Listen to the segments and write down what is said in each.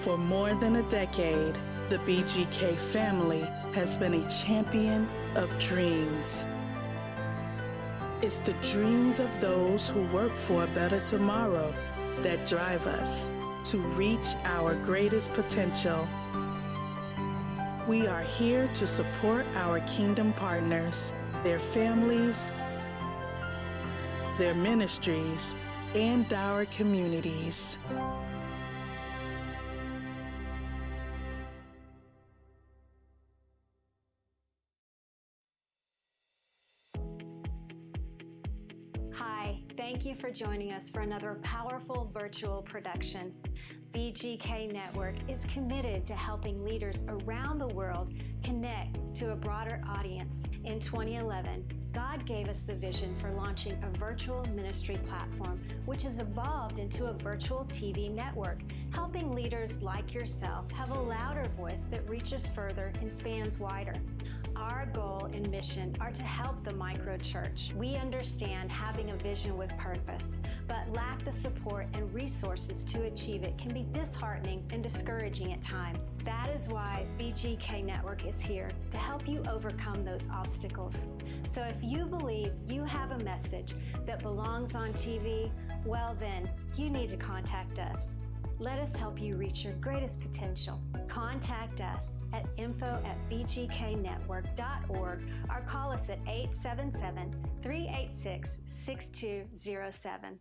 For more than a decade, the BGK family has been a champion of dreams. It's the dreams of those who work for a better tomorrow that drive us to reach our greatest potential. We are here to support our kingdom partners, their families, their ministries, and our communities. Hi, thank you for joining us for another powerful virtual production. BGK Network is committed to helping leaders around the world connect to a broader audience. In 2011, God gave us the vision for launching a virtual ministry platform, which has evolved into a virtual TV network, helping leaders like yourself have a louder voice that reaches further and spans wider. Our goal and mission are to help the micro church. We understand having a vision with purpose, but lack the support and resources to achieve it can be disheartening and discouraging at times. That is why BGK Network is here to help you overcome those obstacles. So if you believe you have a message that belongs on TV, well then, you need to contact us. Let us help you reach your greatest potential. Contact us at info@bgknetwork.org or call us at 877-386-6207.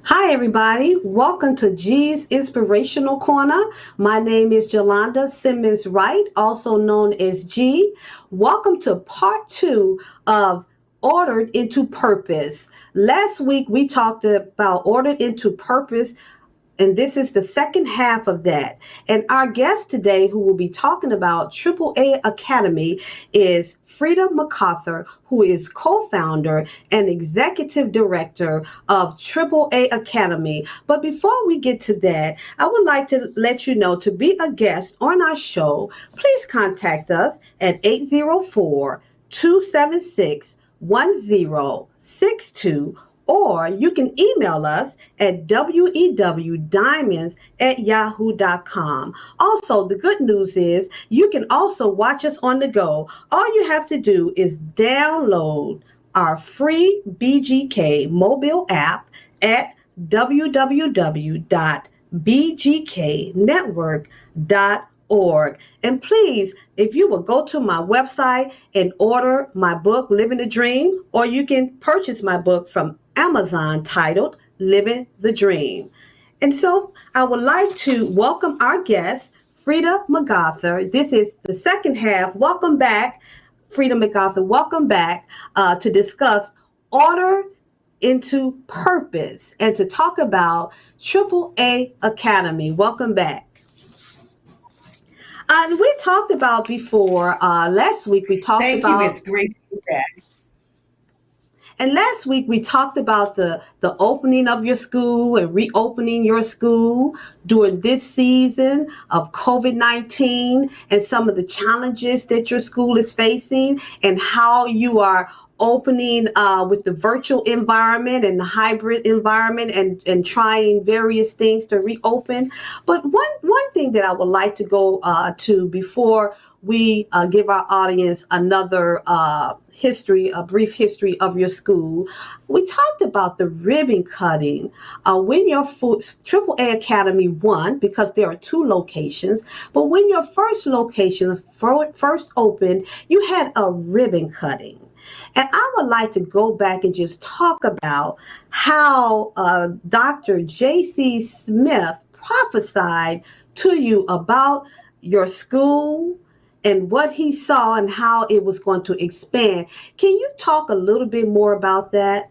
Hi, everybody. Welcome to G's Inspirational Corner. My name is Jolanda Simmons Wright, also known as G. Welcome to part 2 of Ordered into Purpose. Last week, we talked about Ordered into Purpose, and this is the second half of that. And our guest today, who will be talking about AAA Academy, is Freda MacArthur, who is co-founder and executive director of AAA Academy. But before we get to that, I would like to let you know, to be a guest on our show, please contact us at 804-276-1062, or you can email us at wewdiamonds@yahoo.com. Also, the good news is you can also watch us on the go. All you have to do is download our free BGK mobile app at www.bgknetwork.org. And please, if you will go to my website and order my book, Living the Dream, or you can purchase my book from Amazon titled Living the Dream. And so I would like to welcome our guest, Freda MacArthur. This is the second half. Welcome back, Freda MacArthur. Welcome back to discuss Order into Purpose and to talk about AAA Academy. Welcome back. And we talked about before, last week we talked Thank you. It's great to be back. And last week we talked about the opening of your school and reopening your school during this season of COVID-19 and some of the challenges that your school is facing and how you are opening with the virtual environment and the hybrid environment and trying various things to reopen. But one thing that I would like to go to before we give our audience another a brief history of your school. We talked about the ribbon cutting when your AAA Academy won, because there are 2 locations, but when your first location first opened, you had a ribbon cutting. And I would like to go back and just talk about how Dr. J.C. Smith prophesied to you about your school and what he saw and how it was going to expand. Can you talk a little bit more about that?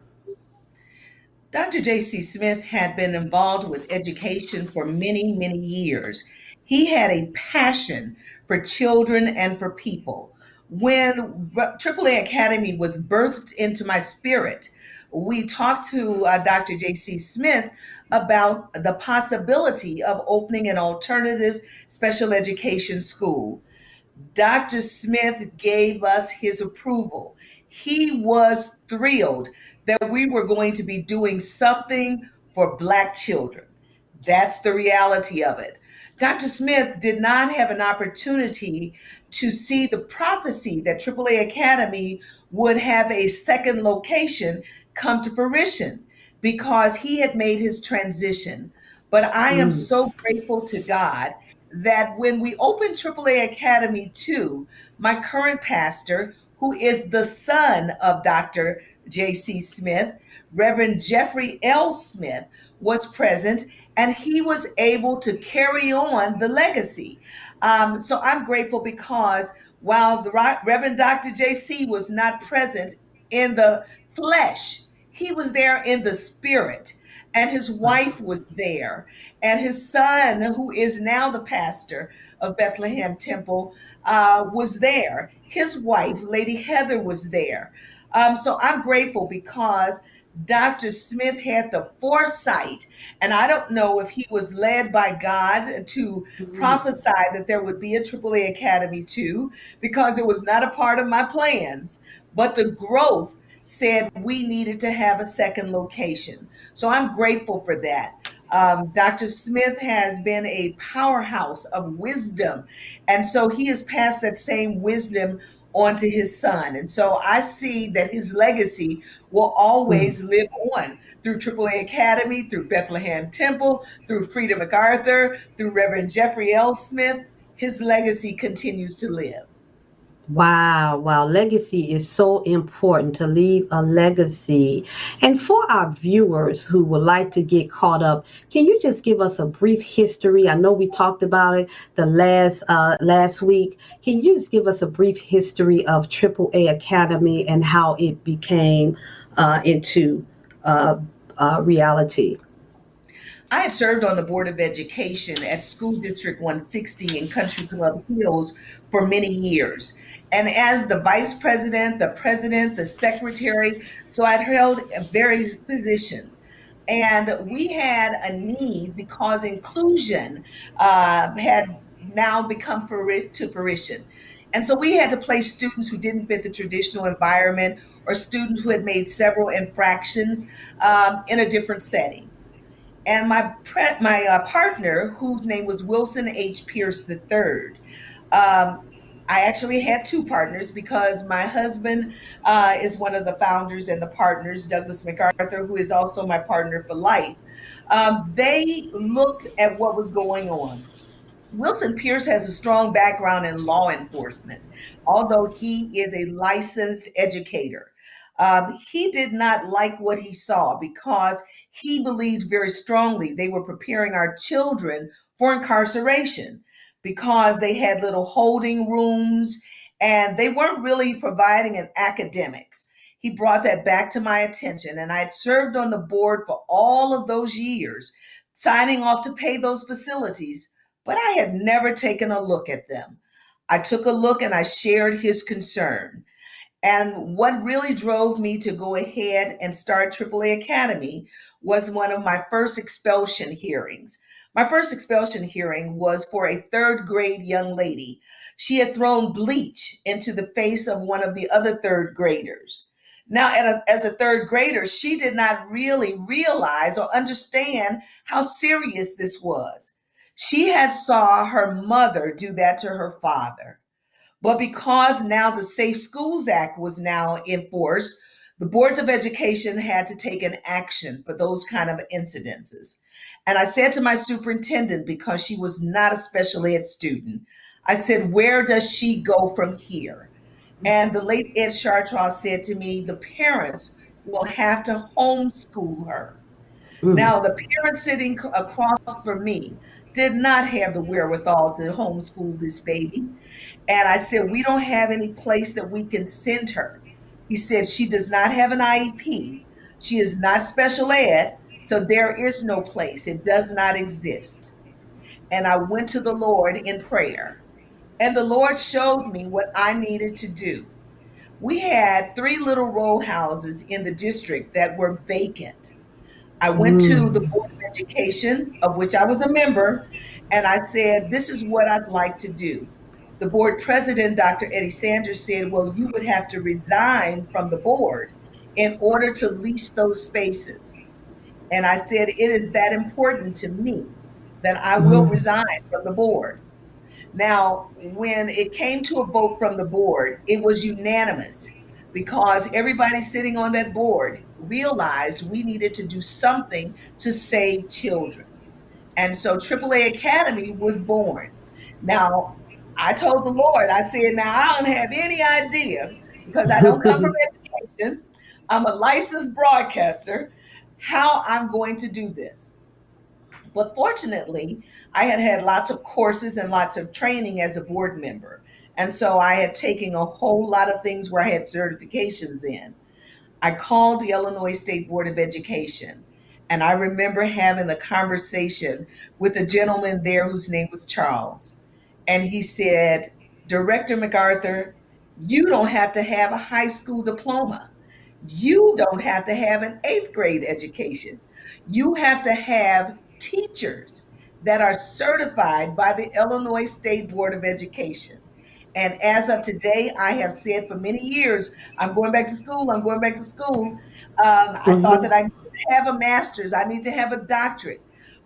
Dr. J.C. Smith had been involved with education for many, many years. He had a passion for children and for people. When AAA Academy was birthed into my spirit, we talked to Dr. J.C. Smith about the possibility of opening an alternative special education school. Dr. Smith gave us his approval. He was thrilled that we were going to be doing something for Black children. That's the reality of it. Dr. Smith did not have an opportunity to see the prophecy that AAA Academy would have a second location come to fruition because he had made his transition. But I am Mm, so grateful to God that when we opened AAA Academy 2, my current pastor, who is the son of Dr. J.C. Smith, Reverend Jeffrey L. Smith, was present, and he was able to carry on the legacy. So I'm grateful because while the Reverend Dr. J.C. was not present in the flesh, he was there in the spirit, and his wife was there, and his son, who is now the pastor of Bethlehem Temple, was there. His wife, Lady Heather, was there. So I'm grateful because Dr. Smith had the foresight, and I don't know if he was led by God to mm, prophesy that there would be a AAA Academy too, because it was not a part of my plans. But the growth said we needed to have a second location. So I'm grateful for that. Dr. Smith has been a powerhouse of wisdom. And so he has passed that same wisdom on to his son. And so I see that his legacy will mm. always live on through AAA Academy, through Bethlehem Temple, through Freda MacArthur, through Reverend Jeffrey L. Smith. His legacy continues to live. Wow, wow. Legacy is so important to leave a legacy. And for our viewers who would like to get caught up, can you just give us a brief history? I know we talked about it the last week. Can you just give us a brief history of AAA Academy and how it became into uh, reality? I had served on the Board of Education at School District 160 in Country Club Hills for many years. And as the vice president, the president, the secretary, so I'd held various positions. And we had a need because inclusion had now become to fruition. And so we had to place students who didn't fit the traditional environment or students who had made several infractions in a different setting. And my partner, whose name was Wilson H. Pierce III, I actually had two partners because my husband is one of the founders and the partners, Douglas MacArthur, who is also my partner for life. They looked at what was going on. Wilson Pierce has a strong background in law enforcement, although he is a licensed educator. He did not like what he saw because he believed very strongly they were preparing our children for incarceration because they had little holding rooms and they weren't really providing an academics. He brought that back to my attention, and I had served on the board for all of those years, signing off to pay those facilities, but I had never taken a look at them. I took a look and I shared his concern. And what really drove me to go ahead and start AAA Academy was one of my first expulsion hearings. My first expulsion hearing was for a third grade young lady. She had thrown bleach into the face of one of the other third graders. Now, as a third grader, she did not really realize or understand how serious this was. She had saw her mother do that to her father. But because now the Safe Schools Act was now enforced, the boards of education had to take an action for those kind of incidences. And I said to my superintendent, because she was not a special ed student, I said, where does she go from here? And the late Ed Chartraw said to me, the parents will have to homeschool her. Mm, Now, the parent sitting across from me did not have the wherewithal to homeschool this baby. And I said, we don't have any place that we can send her. He said, she does not have an IEP. She is not special ed. So there is no place. It does not exist. And I went to the Lord in prayer. And the Lord showed me what I needed to do. We had three little row houses in the district that were vacant. I went to the Mm. Board of Education, of which I was a member, and I said, this is what I'd like to do. The board president, Dr. Eddie Sanders, said, well, you would have to resign from the board in order to lease those spaces. And I said, it is that important to me that I will Mm. resign from the board. Now, when it came to a vote from the board, it was unanimous because everybody sitting on that board realized we needed to do something to save children. And so AAA Academy was born. Now, I told the Lord, I said, now I don't have any idea because I don't come from education. I'm a licensed broadcaster, how I'm going to do this. But fortunately, I had had lots of courses and lots of training as a board member. And so I had taken a whole lot of things where I had certifications in. I called the Illinois State Board of Education, and I remember having a conversation with a gentleman there whose name was Charles. And he said, Director MacArthur, you don't have to have a high school diploma. You don't have to have an eighth grade education. You have to have teachers that are certified by the Illinois State Board of Education. And as of today, I have said for many years, I'm going back to school. I'm going back to school. I thought that Mhm. I need to have a master's. I need to have a doctorate.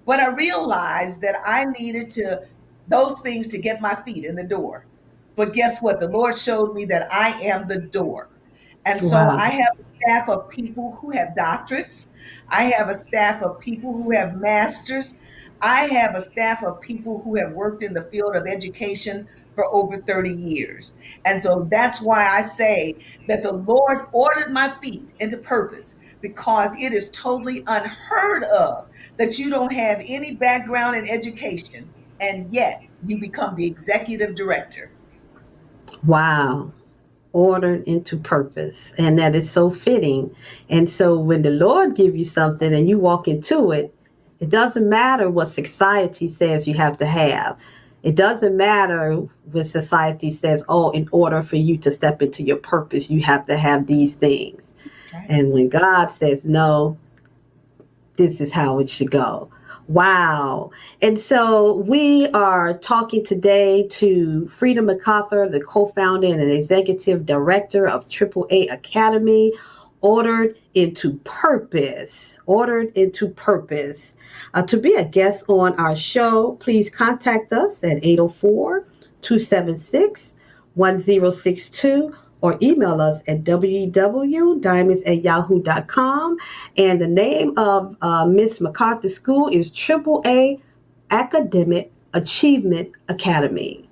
But I realized that I needed to those things to get my feet in the door. But guess what? The Lord showed me that I am the door. And so Wow. I have a staff of people who have doctorates. I have a staff of people who have masters. I have a staff of people who have worked in the field of education for over 30 years. And so that's why I say that the Lord ordered my feet into purpose because it is totally unheard of that you don't have any background in education and yet you become the executive director. Wow. Ordered into purpose. And that is so fitting. And so when the Lord give you something and you walk into it, it doesn't matter what society says you have to have. It doesn't matter when society says, oh, in order for you to step into your purpose, you have to have these things. Right. And when God says no, this is how it should go. Wow. And so we are talking today to Freda MacArthur, the co-founder and executive director of AAA Academy, Ordered into Purpose. Ordered into Purpose. To be a guest on our show, please contact us at 804-276-1062 or email us at www.diamonds@yahoo.com. And the name of Miss MacArthur School is AAA Academic Achievement Academy.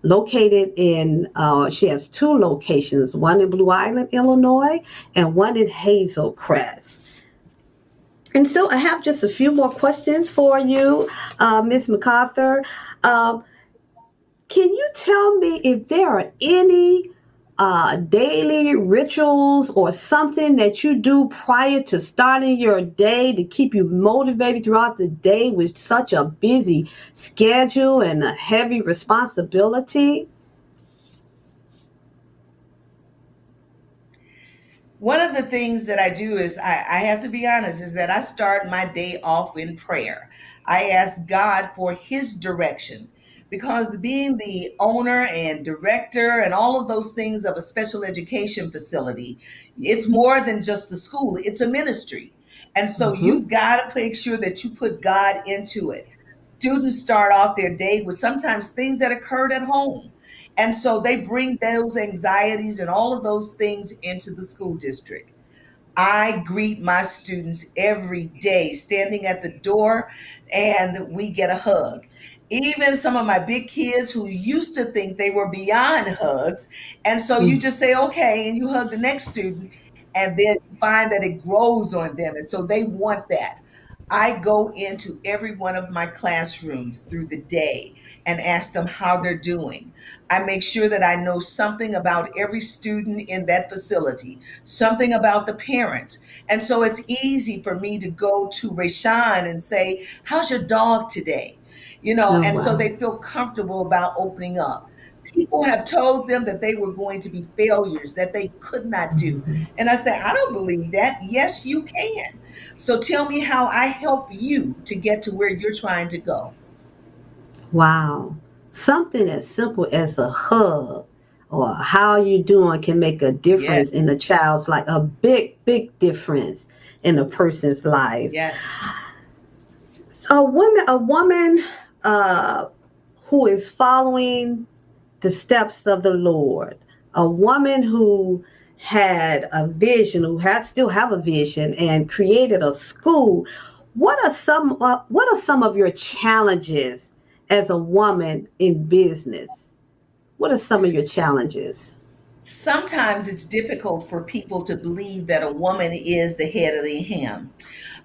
Located in, she has two locations, one in Blue Island, Illinois, and one in Hazel Crest. And so I have just a few more questions for you, Miss MacArthur. Um, can you tell me if there are any daily rituals or something that you do prior to starting your day to keep you motivated throughout the day with such a busy schedule and a heavy responsibility? One of the things that I do is I have to be honest, is that I start my day off in prayer. I ask God for his direction because being the owner and director and all of those things of a special education facility, it's more than just a school, it's a ministry. And so Mm-hmm. you've got to make sure that you put God into it. Students start off their day with sometimes things that occurred at home. And so they bring those anxieties and all of those things into the school district. I greet my students every day, standing at the door, and we get a hug. Even some of my big kids who used to think they were beyond hugs. And so you just say, okay, and you hug the next student, and then you find that it grows on them. And so they want that. I go into every one of my classrooms through the day and ask them how they're doing. I make sure that I know something about every student in that facility, something about the parents. And so it's easy for me to go to Rayshawn and say, how's your dog today? Oh, And so wow. they feel comfortable about opening up. People have told them that they were going to be failures, that they could not do. And I say, I don't believe that. Yes, you can. So tell me how I help you to get to where you're trying to go. Wow. Something as simple as a hug or how you doing can make a difference Yes, in a child's life, a big, big difference in a person's life. yes. So a woman uh, who is following the steps of the Lord, a woman who had a vision, who had still have a vision, and created a school. What are some of your challenges as a woman in business? What are some of your challenges? Sometimes it's difficult for people to believe that a woman is the head of the ham.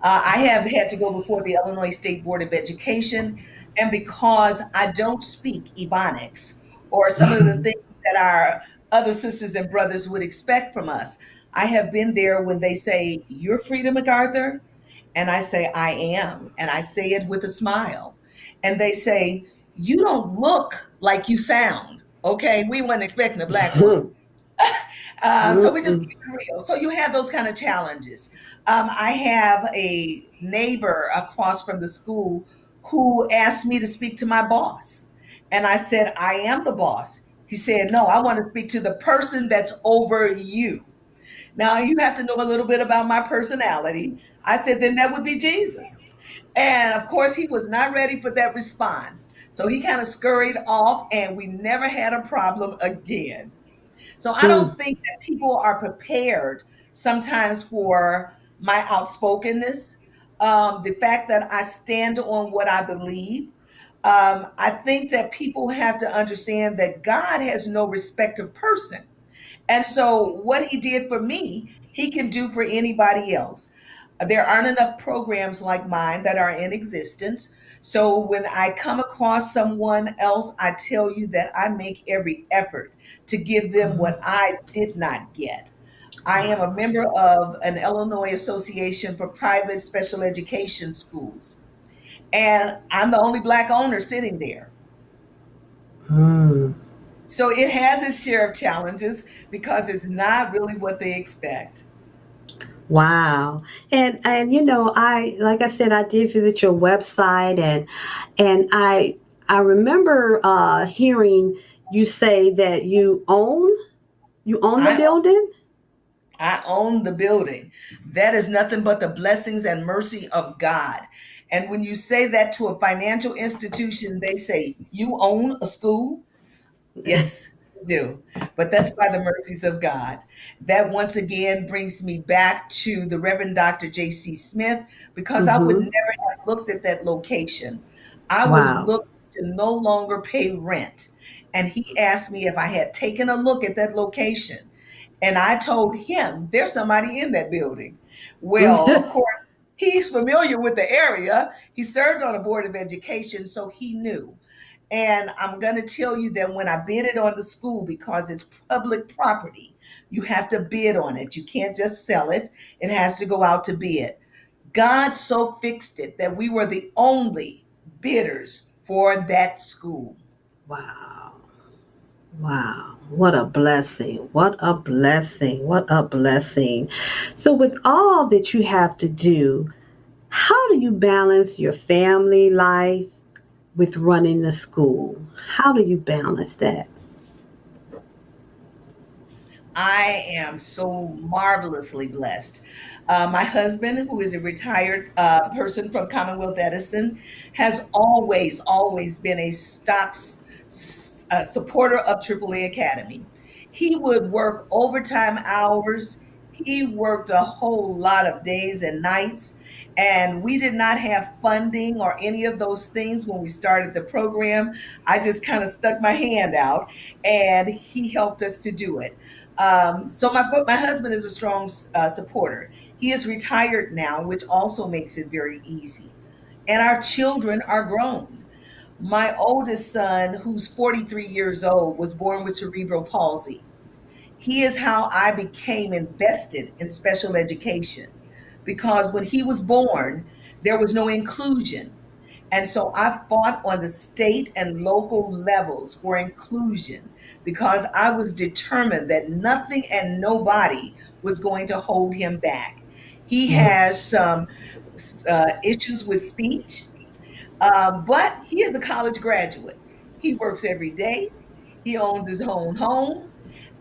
I have had to go before the Illinois State Board of Education, and because I don't speak Ebonics or some of the things that our other sisters and brothers would expect from us, I have been there when they say, "You're Freda MacArthur?" And I say, "I am." And I say it with a smile. And they say, "You don't look like you sound." Okay, we weren't expecting a black woman. So we just Mm-mm. keep it real. So you have those kind of challenges. I have a neighbor across from the school who asked me to speak to my boss. And I said, I am the boss. He said, no, I want to speak to the person that's over you. Now you have to know a little bit about my personality. I said, then that would be Jesus. And of course, he was not ready for that response. So he kind of scurried off, and we never had a problem again. So I Mm. don't think that people are prepared sometimes for my outspokenness, the fact that I stand on what I believe. I think that people have to understand that God has no respect of person. And so what he did for me, he can do for anybody else. There aren't enough programs like mine that are in existence. So when I come across someone else, I tell you that I make every effort to give them what I did not get. I am a member of an Illinois Association for Private Special Education Schools, and I'm the only Black owner sitting there. Mm. So it has its share of challenges because it's not really what they expect. Wow. And I like I said, I did visit your website, and I remember hearing you say that you own the I building. I own the building. That is nothing but the blessings and mercy of God. And when you say that to a financial institution, they say, "You own a school?" Yes, we do. But that's by the mercies of God. That once again brings me back to the Reverend Dr. J.C. Smith, because I would Mm-hmm. never have looked at that location. I was Wow. looking to no longer pay rent. And he asked me if I had taken a look at that location. And I told him there's somebody in that building. Well, of course, he's familiar with the area. He served on a board of education, so he knew. And I'm going to tell you that when I bid it on the school, because it's public property, you have to bid on it. You can't just sell it, it has to go out to bid. God so fixed it that we were the only bidders for that school. Wow. Wow. What a blessing. What a blessing. What a blessing. So, with all that you have to do, how do you balance your family life with running the school? How do you balance that? I am so marvelously blessed. My husband, who is a retired person from Commonwealth Edison, has always been a supporter of AAA Academy. He would work overtime hours. He worked a whole lot of days and nights. And we did not have funding or any of those things when we started the program. I just kind of stuck my hand out, and he helped us to do it. So my husband is a strong supporter. He is retired now, which also makes it very easy. And our children are grown. My oldest son, who's 43 years old, was born with cerebral palsy. He is how I became invested in special education, because when he was born, there was no inclusion. And so I fought on the state and local levels for inclusion. because I was determined that nothing and nobody was going to hold him back. He has some issues with speech, but he is a college graduate. He works every day. He owns his own home,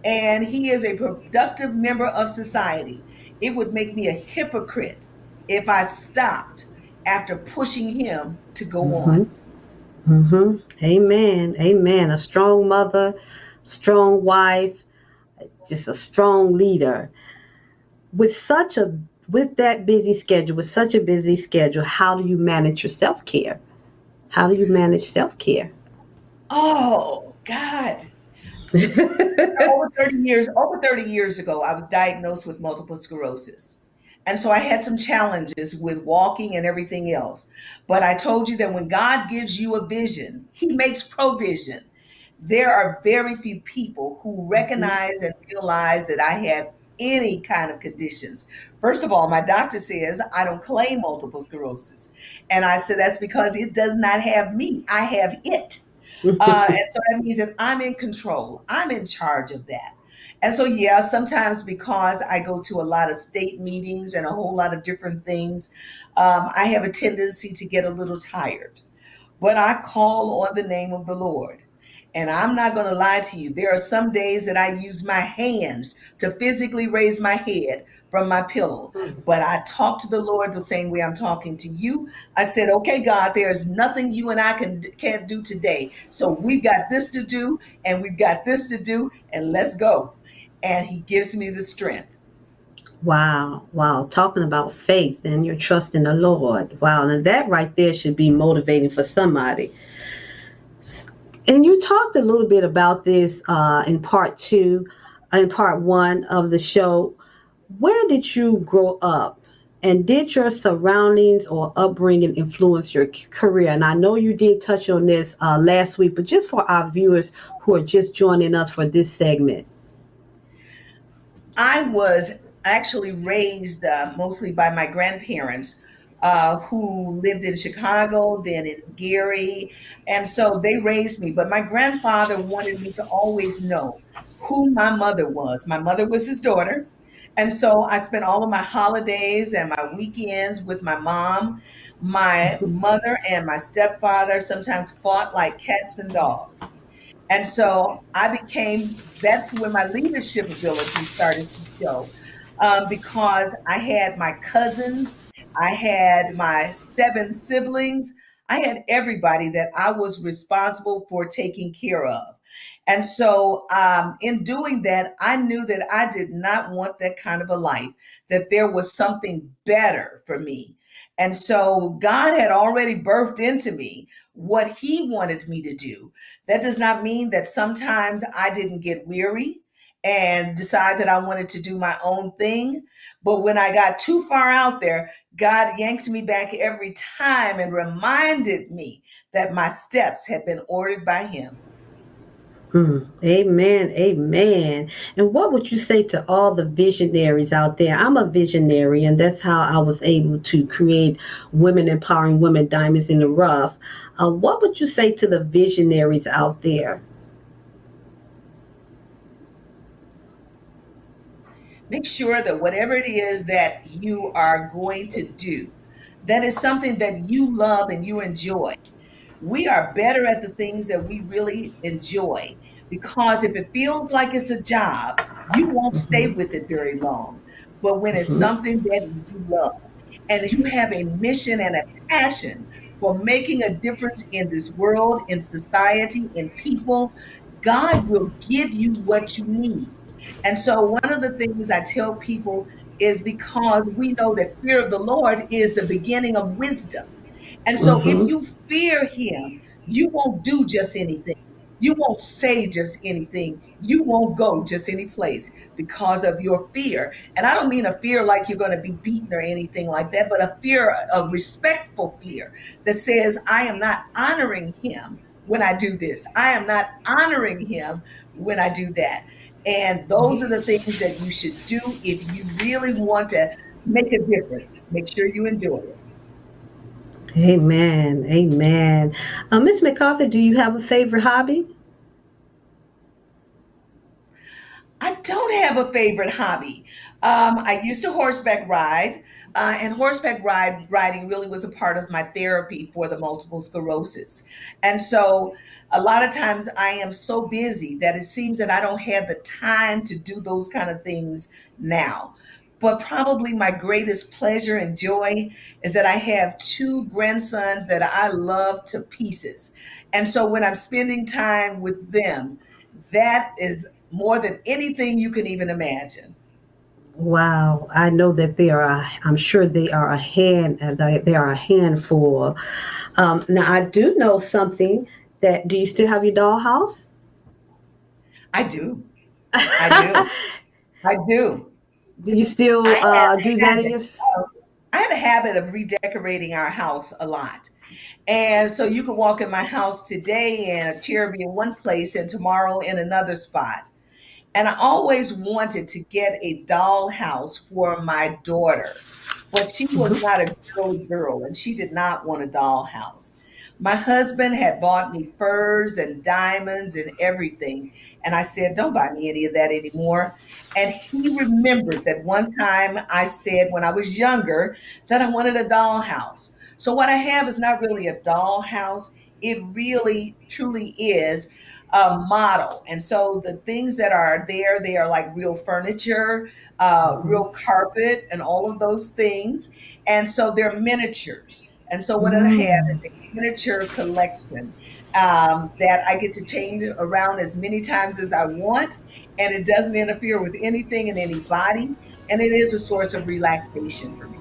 and he is a productive member of society. It would make me a hypocrite if I stopped after pushing him to go on. Mm-hmm. Mm-hmm. Amen. Amen. A strong mother, strong wife, just a strong leader. With such a with that busy schedule, with such a busy schedule, how do you manage your self-care? How do you manage self-care? Oh, God. Over 30 years ago, I was diagnosed with multiple sclerosis. And so I had some challenges with walking and everything else. But I told you that when God gives you a vision, he makes provision. There are very few people who recognize and realize that I have any kind of conditions. First of all, my doctor says I don't claim multiple sclerosis. And I said that's because it does not have me, I have it. And so that means that I'm in control, I'm in charge of that. And so, yeah, sometimes because I go to a lot of state meetings and a whole lot of different things, I have a tendency to get a little tired, but I call on the name of the Lord. And I'm not going to lie to you. There are some days that I use my hands to physically raise my head from my pillow. But I talk to the Lord the same way I'm talking to you. I said, okay, God, there's nothing you and I can't do today. So we've got this to do and we've got this to do, and let's go. And he gives me the strength. Wow, wow. Talking about faith and your trust in the Lord. Wow, and that right there should be motivating for somebody. And you talked a little bit about this in part two, in part one of the show. Where did you grow up? And did your surroundings or upbringing influence your career? And I know you did touch on this last week, but just for our viewers who are just joining us for this segment. I was actually raised mostly by my grandparents who lived in Chicago, then in Gary. And so they raised me. But my grandfather wanted me to always know who my mother was. My mother was his daughter. And so I spent all of my holidays and my weekends with my mom. My mother and my stepfather sometimes fought like cats and dogs. And so that's when my leadership ability started to show, because I had my cousins, I had my seven siblings, I had everybody that I was responsible for taking care of. And so, in doing that, I knew that I did not want that kind of a life, that there was something better for me. And so, God had already birthed into me what He wanted me to do. That does not mean that sometimes I didn't get weary and decide that I wanted to do my own thing. But when I got too far out there, God yanked me back every time and reminded me that my steps had been ordered by Him. Amen. Amen. And what would you say to all the visionaries out there? I'm a visionary, and that's how I was able to create Women Empowering Women Diamonds in the Rough. What would you say to the visionaries out there? Make sure that whatever it is that you are going to do, that is something that you love and you enjoy. We are better at the things that we really enjoy, because if it feels like it's a job, you won't stay with it very long. But when it's something that you love and you have a mission and a passion for making a difference in this world, in society, in people, God will give you what you need. And so, one of the things I tell people is, because we know that fear of the Lord is the beginning of wisdom. And so if Mm-hmm. you fear him, you won't do just anything. You won't say just anything. You won't go just any place because of your fear. And I don't mean a fear like you're going to be beaten or anything like that, but a fear, a respectful fear that says, I am not honoring him when I do this. I am not honoring him when I do that. And those are the things that you should do if you really want to make a difference. Make sure you enjoy it. Amen. Amen. Miss MacArthur, do you have a favorite hobby? I don't have a favorite hobby. I used to horseback ride, and riding really was a part of my therapy for the multiple sclerosis. And so, a lot of times, I am so busy that it seems that I don't have the time to do those kind of things now. But probably my greatest pleasure and joy is that I have two grandsons that I love to pieces. And so, when I'm spending time with them, that is more than anything you can even imagine. Wow, I know that they are. I'm sure they are a hand. They are a handful. Now I do know something. That do you still have your dollhouse? I do. I do. I do. Do you I still have do a that in habit. your? I have a habit of redecorating our house a lot. And so you could walk in my house today and a chair be in one place and tomorrow in another spot. And I always wanted to get a dollhouse for my daughter, but she was not a girly girl and she did not want a dollhouse. My husband had bought me furs and diamonds and everything. And I said, don't buy me any of that anymore. And he remembered that one time I said when I was younger that I wanted a dollhouse. So what I have is not really a dollhouse. It really truly is model. And so the things that are there, they are like real furniture, real carpet, and all of those things. And so they're miniatures. And so what I have Mm. is a miniature collection that I get to change around as many times as I want. And it doesn't interfere with anything and anybody. And it is a source of relaxation for me.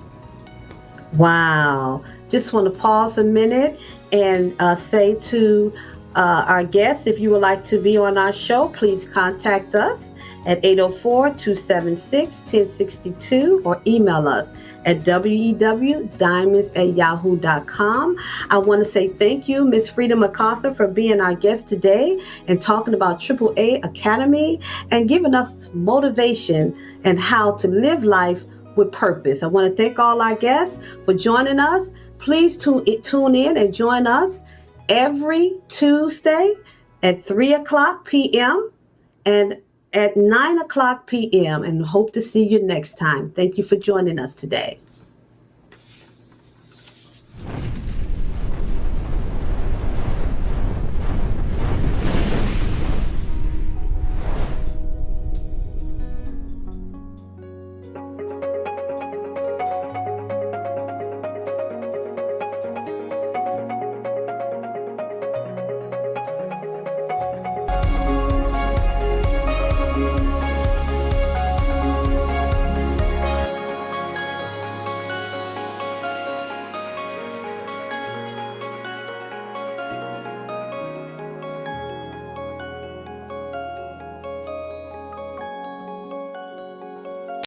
Wow. Just want to pause a minute and say to our guests, if you would like to be on our show, please contact us at 804-276-1062 or email us at wewdiamonds@yahoo.com. I want to say thank you, Miss Freda MacArthur, for being our guest today and talking about AAA Academy and giving us motivation and how to live life with purpose. I want to thank all our guests for joining us. Please tune in and join us every Tuesday at 3 o'clock p.m. and at 9 o'clock p.m. and hope to see you next time. Thank you for joining us today.